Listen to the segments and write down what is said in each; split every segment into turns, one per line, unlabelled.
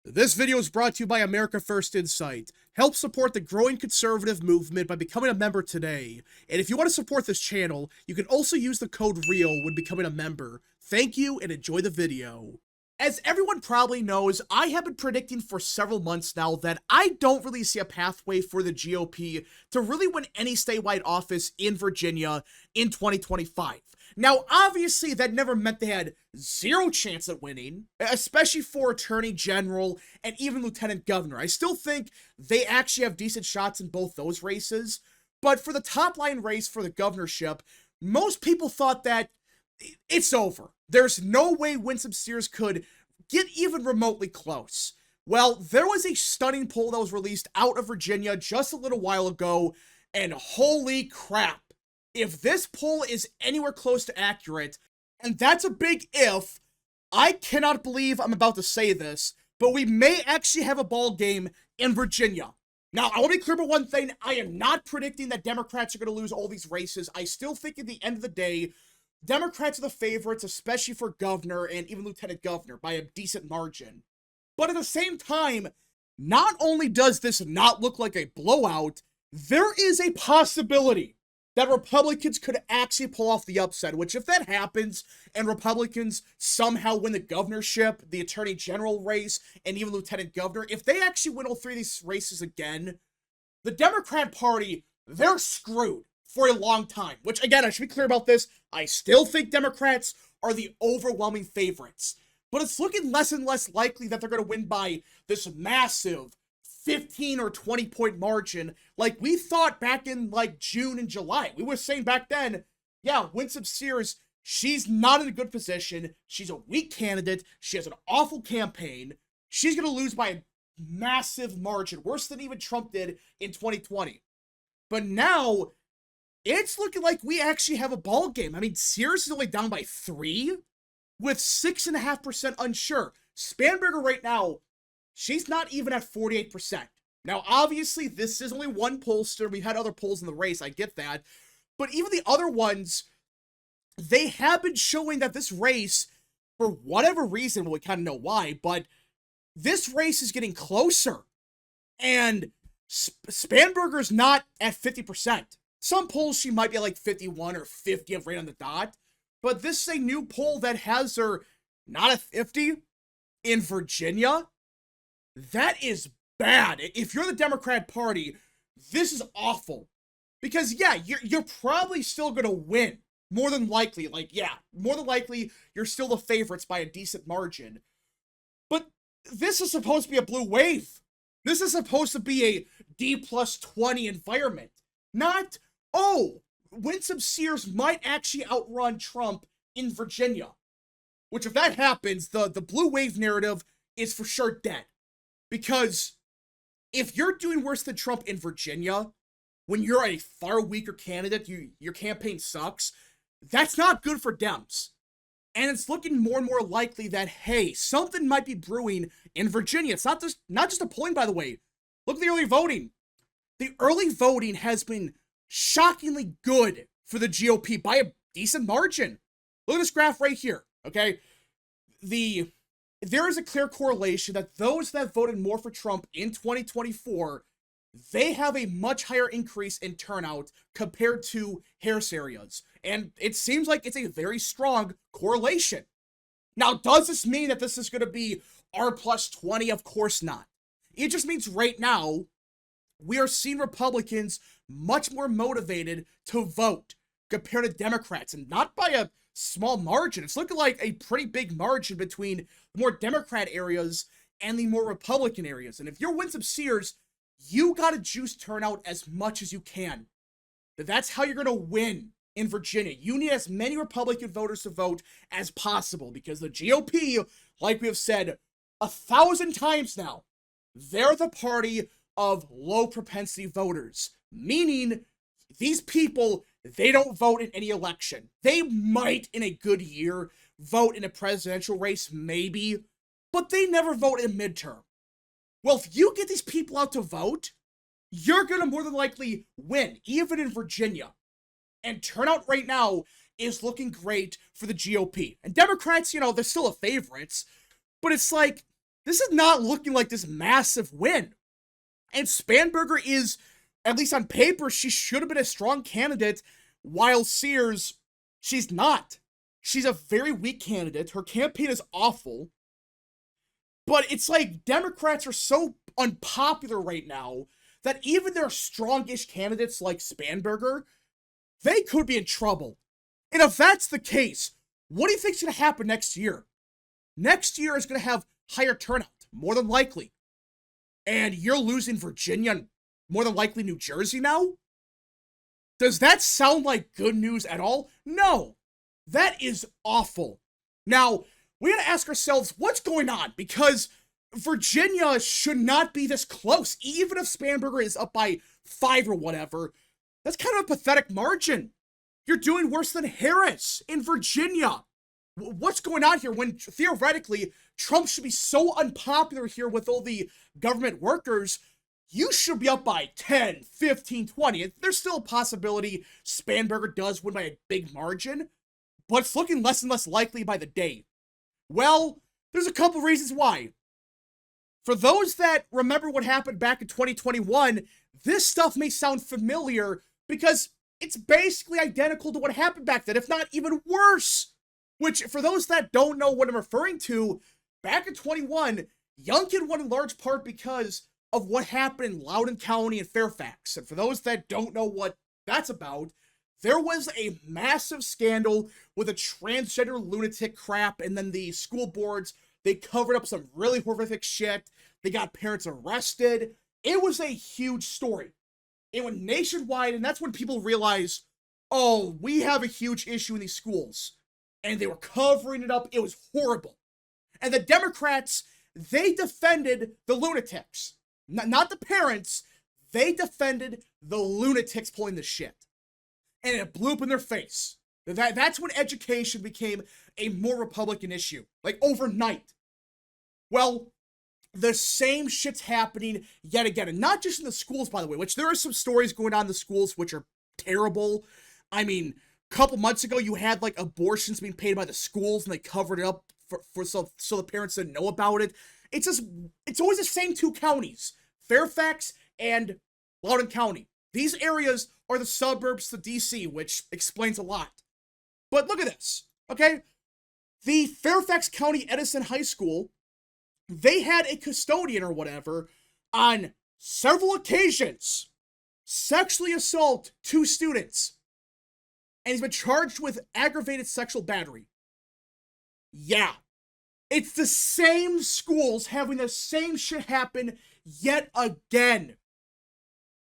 This video is brought to you by America First Insight. Help support the growing conservative movement by becoming a member today. And if you want to support this channel, you can also use the code REAL when becoming a member. Thank you and enjoy the video. As everyone probably knows, I have been predicting for several months now that I don't really see a pathway for the GOP to really win any statewide office in Virginia in 2025. Now, obviously, that never meant they had zero chance at winning, especially for Attorney General and even Lieutenant Governor. I still think they actually have decent shots in both those races, but for the top line race for the governorship, most people thought that it's over. There's no way Winsome Sears could get even remotely close. Well, there was a stunning poll that was released out of Virginia just a little while ago, and holy crap. If this poll is anywhere close to accurate, and that's a big if, I cannot believe I'm about to say this, but we may actually have a ball game in Virginia. Now, I want to be clear about one thing. I am not predicting that Democrats are going to lose all these races. I still think at the end of the day, Democrats are the favorites, especially for governor and even lieutenant governor, by a decent margin. But at the same time, not only does this not look like a blowout, there is a possibility that Republicans could actually pull off the upset, which if that happens and Republicans somehow win the governorship, the attorney general race, and even lieutenant governor, if they actually win all three of these races again, the Democrat Party, they're screwed for a long time. Which, again, I should be clear about this. I still think Democrats are the overwhelming favorites. But it's looking less and less likely that they're going to win by this massive 15 or 20 point margin like we thought back in like June and July. We were saying back then, yeah, Winsome Sears, she's not in a good position. She's a weak candidate. She has an awful campaign. She's going to lose by a massive margin, worse than even Trump did in 2020. But now it's looking like we actually have a ball game. I mean, Sears is only down by 3 with 6.5% unsure. Spanberger right now, she's not even at 48%. Now, obviously, this is only one pollster. We've had other polls in the race. I get that. But even the other ones, they have been showing that this race, for whatever reason, well, we kind of know why, but this race is getting closer. And Spanberger's not at 50%. Some polls she might be at like 51 or 50 right on the dot. But this is a new poll that has her not at 50 in Virginia. That is bad. If you're the Democrat Party, this is awful. Because, yeah, you're probably still going to win. More than likely. Like, yeah, more than likely, you're still the favorites by a decent margin. But this is supposed to be a blue wave. This is supposed to be a D+20 environment. Not, oh, Winsome Sears might actually outrun Trump in Virginia. Which, if that happens, the blue wave narrative is for sure dead. Because if you're doing worse than Trump in Virginia, when you're a far weaker candidate, your campaign sucks, that's not good for Dems. And it's looking more and more likely that, hey, something might be brewing in Virginia. It's not just a polling, by the way. Look at the early voting. The early voting has been shockingly good for the GOP by a decent margin. Look at this graph right here, okay? There is a clear correlation that those that voted more for Trump in 2024, they have a much higher increase in turnout compared to Harris areas. And it seems like it's a very strong correlation. Now, does this mean that this is going to be R+20? Of course not. It just means right now, we are seeing Republicans much more motivated to vote compared to Democrats, and not by a small margin. It's looking like a pretty big margin between the more Democrat areas and the more Republican areas. And if you're Winsome Sears, you got to juice turnout as much as you can. That's how you're going to win in Virginia. You need as many Republican voters to vote as possible, because the GOP, like we have said 1,000 times now, they're the party of low propensity voters, meaning these people, they don't vote in any election. They might, in a good year, vote in a presidential race, maybe, but they never vote in a midterm. Well, if you get these people out to vote, you're going to more than likely win, even in Virginia. And turnout right now is looking great for the GOP. And Democrats, they're still a favorites, but it's like, this is not looking like this massive win. And Spanberger is, at least on paper, she should have been a strong candidate, while Sears, she's not. She's a very weak candidate. Her campaign is awful. But it's like Democrats are so unpopular right now that even their strongish candidates like Spanberger, they could be in trouble. And if that's the case, what do you think's going to happen next year? Next year is going to have higher turnout, more than likely. And you're losing Virginia and more than likely New Jersey now? Does that sound like good news at all? No. That is awful. Now, we gotta ask ourselves, what's going on? Because Virginia should not be this close. Even if Spanberger is up by 5 or whatever, that's kind of a pathetic margin. You're doing worse than Harris in Virginia. What's going on here when theoretically Trump should be so unpopular here with all the government workers? You should be up by 10, 15, 20. There's still a possibility Spanberger does win by a big margin, but it's looking less and less likely by the day. Well, there's a couple reasons why. For those that remember what happened back in 2021, this stuff may sound familiar because it's basically identical to what happened back then, if not even worse. Which, for those that don't know what I'm referring to, back in 21, Youngkin won in large part because of what happened in Loudoun County and Fairfax. And for those that don't know what that's about, there was a massive scandal with a transgender lunatic crap, and then the school boards, they covered up some really horrific shit. They got parents arrested. It was a huge story. It went nationwide, and that's when people realized, oh, we have a huge issue in these schools. And they were covering it up. It was horrible. And the Democrats, they defended the lunatics. Not the parents. They defended the lunatics pulling the shit. And it blew up in their face. That's when education became a more Republican issue. Like overnight. Well, the same shit's happening yet again. And not just in the schools, by the way, which there are some stories going on in the schools which are terrible. I mean, a couple months ago, you had like abortions being paid by the schools and they covered it up so the parents didn't know about it. It's always the same two counties, Fairfax and Loudoun County. These areas are the suburbs to DC, which explains a lot. But look at this, okay? The Fairfax County Edison High School, they had a custodian or whatever on several occasions sexually assault 2 students. And he's been charged with aggravated sexual battery. Yeah. It's the same schools having the same shit happen yet again.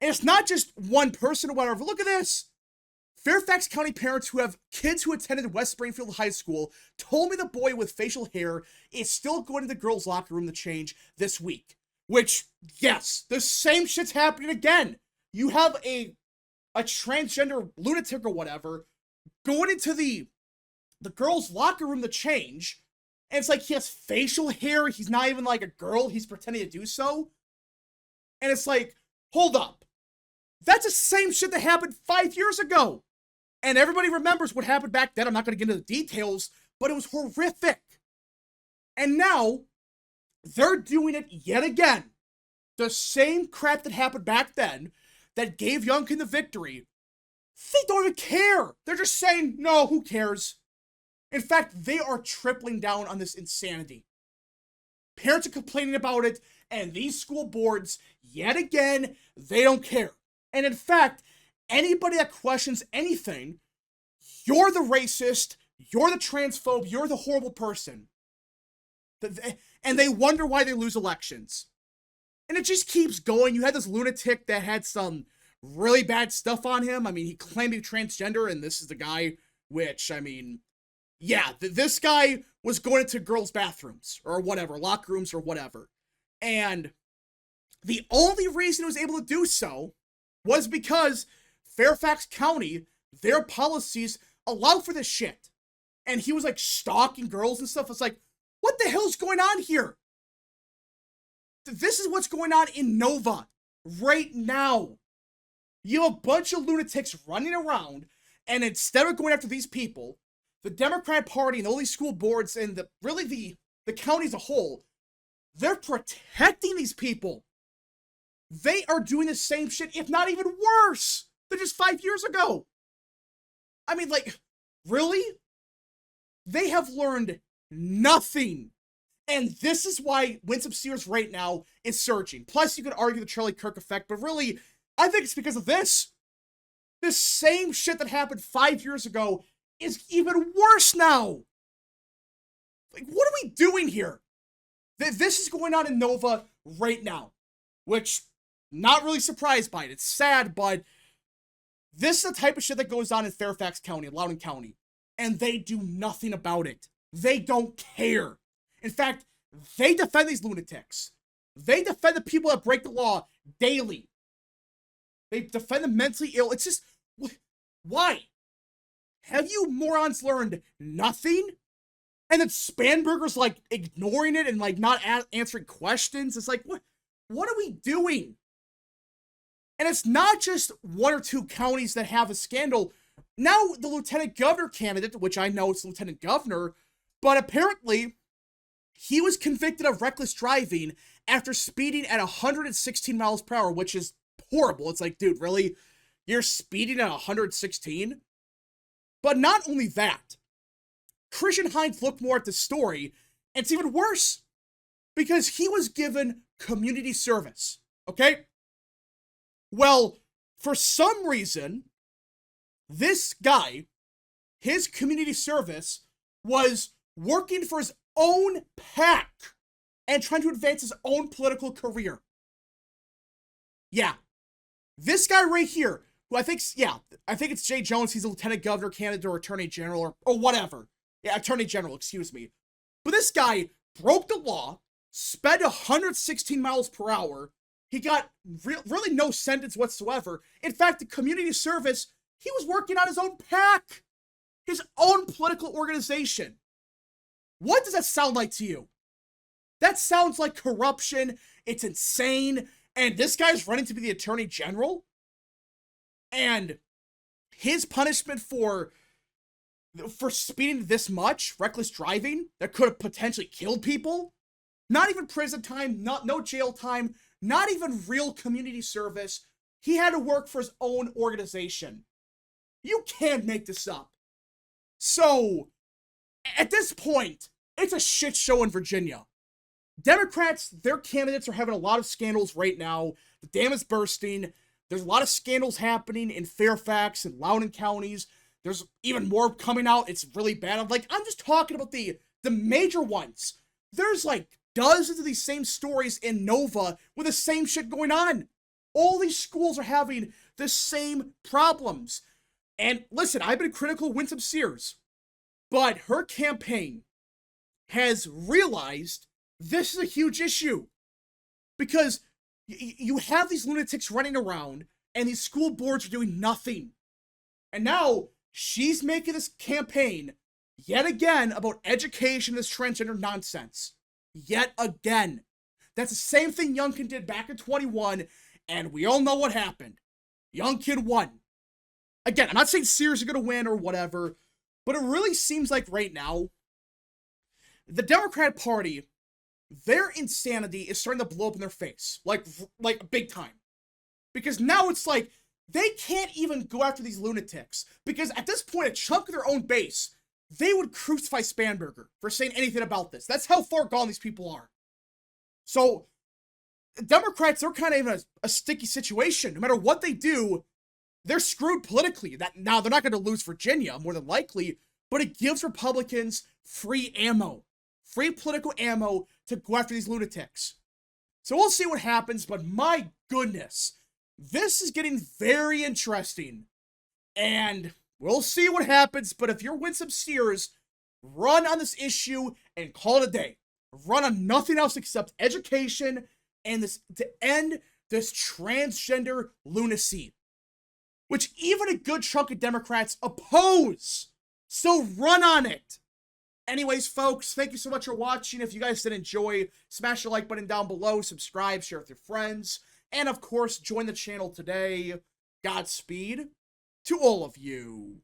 And it's not just one person or whatever. Look at this. Fairfax County parents who have kids who attended West Springfield High School told me the boy with facial hair is still going to the girls' locker room to change this week. Which, yes, the same shit's happening again. You have a transgender lunatic or whatever going into the girls' locker room to change, and it's like he has facial hair, he's not even like a girl, he's pretending to do so. And it's like, hold up. That's the same shit that happened 5 years ago. And everybody remembers what happened back then. I'm not going to get into the details, but it was horrific. And now, they're doing it yet again. The same crap that happened back then that gave Youngkin the victory. They don't even care. They're just saying, no, who cares? In fact, they are tripling down on this insanity. Parents are complaining about it, and these school boards, yet again, they don't care. And in fact, anybody that questions anything, you're the racist, you're the transphobe, you're the horrible person. And they wonder why they lose elections. And it just keeps going. You had this lunatic that had some really bad stuff on him. I mean, he claimed to be transgender, and this is the guy which, I mean, yeah, this guy was going into girls' bathrooms or whatever, locker rooms or whatever. And the only reason he was able to do so was because Fairfax County, their policies allow for this shit. And he was like stalking girls and stuff. It's like, what the hell's going on here? This is what's going on in Nova right now. You have a bunch of lunatics running around, and instead of going after these people, the Democrat Party and all these school boards and the county as a whole, They're protecting these people. They are doing the same shit, if not even worse, than just 5 years ago. I mean, like, really? They have learned nothing. And this is why Winsome Sears right now is surging. Plus, you could argue the Charlie Kirk effect, but really, I think it's because of this. This same shit that happened 5 years ago is even worse now. Like, what are we doing here? This is going on in Nova right now, which, not really surprised by it. It's sad, but this is the type of shit that goes on in Fairfax County, Loudoun County, and they do nothing about it. They don't care. In fact, they defend these lunatics. They defend the people that break the law daily. They defend the mentally ill. It's just, why? Have you morons learned nothing? And then Spanberger's like ignoring it and like not answering questions. It's like, what are we doing? And it's not just 1 or 2 counties that have a scandal. Now the lieutenant governor candidate, which I know is lieutenant governor, but apparently he was convicted of reckless driving after speeding at 116 miles per hour, which is horrible. It's like, dude, really? You're speeding at 116? But not only that, Christian Hines looked more at the story, and it's even worse, because he was given community service, okay? Well, for some reason, this guy, his community service, was working for his own PAC and trying to advance his own political career. Yeah. This guy right here, who I think it's Jay Jones. He's a lieutenant governor candidate or attorney general or whatever. Yeah, attorney general, excuse me. But this guy broke the law, sped 116 miles per hour. He got really no sentence whatsoever. In fact, the community service, he was working on his own PAC, his own political organization. What does that sound like to you? That sounds like corruption. It's insane. And this guy's running to be the attorney general. And his punishment for speeding this much, reckless driving, that could have potentially killed people, not even prison time, no jail time, not even real community service. He had to work for his own organization. You can't make this up. So, at this point, it's a shit show in Virginia. Democrats, their candidates are having a lot of scandals right now. The dam is bursting. There's a lot of scandals happening in Fairfax and Loudoun counties. There's even more coming out. It's really bad. I'm just talking about the major ones. There's like dozens of these same stories in Nova with the same shit going on. All these schools are having the same problems. And listen, I've been critical of Winsome Sears, but her campaign has realized this is a huge issue. Because you have these lunatics running around, and these school boards are doing nothing. And now, she's making this campaign, yet again, about education, this transgender nonsense. Yet again. That's the same thing Youngkin did back in 21, and we all know what happened. Youngkin won. Again, I'm not saying Sears is going to win or whatever, but it really seems like right now, the Democrat Party, their insanity is starting to blow up in their face. Like big time. Because now it's like, they can't even go after these lunatics. Because at this point, a chunk of their own base, they would crucify Spanberger for saying anything about this. That's how far gone these people are. So, Democrats, they're kind of in a sticky situation. No matter what they do, they're screwed politically. Now, they're not going to lose Virginia, more than likely, but it gives Republicans free ammo. Free political ammo to go after these lunatics. So we'll see what happens, but my goodness, this is getting very interesting. And we'll see what happens, but if you're Winsome Sears, run on this issue and call it a day. Run on nothing else except education and this to end this transgender lunacy, which even a good chunk of Democrats oppose. So run on it. Anyways, folks, thank you so much for watching. If you guys did enjoy, smash the like button down below, subscribe, share with your friends, and of course, join the channel today. Godspeed to all of you.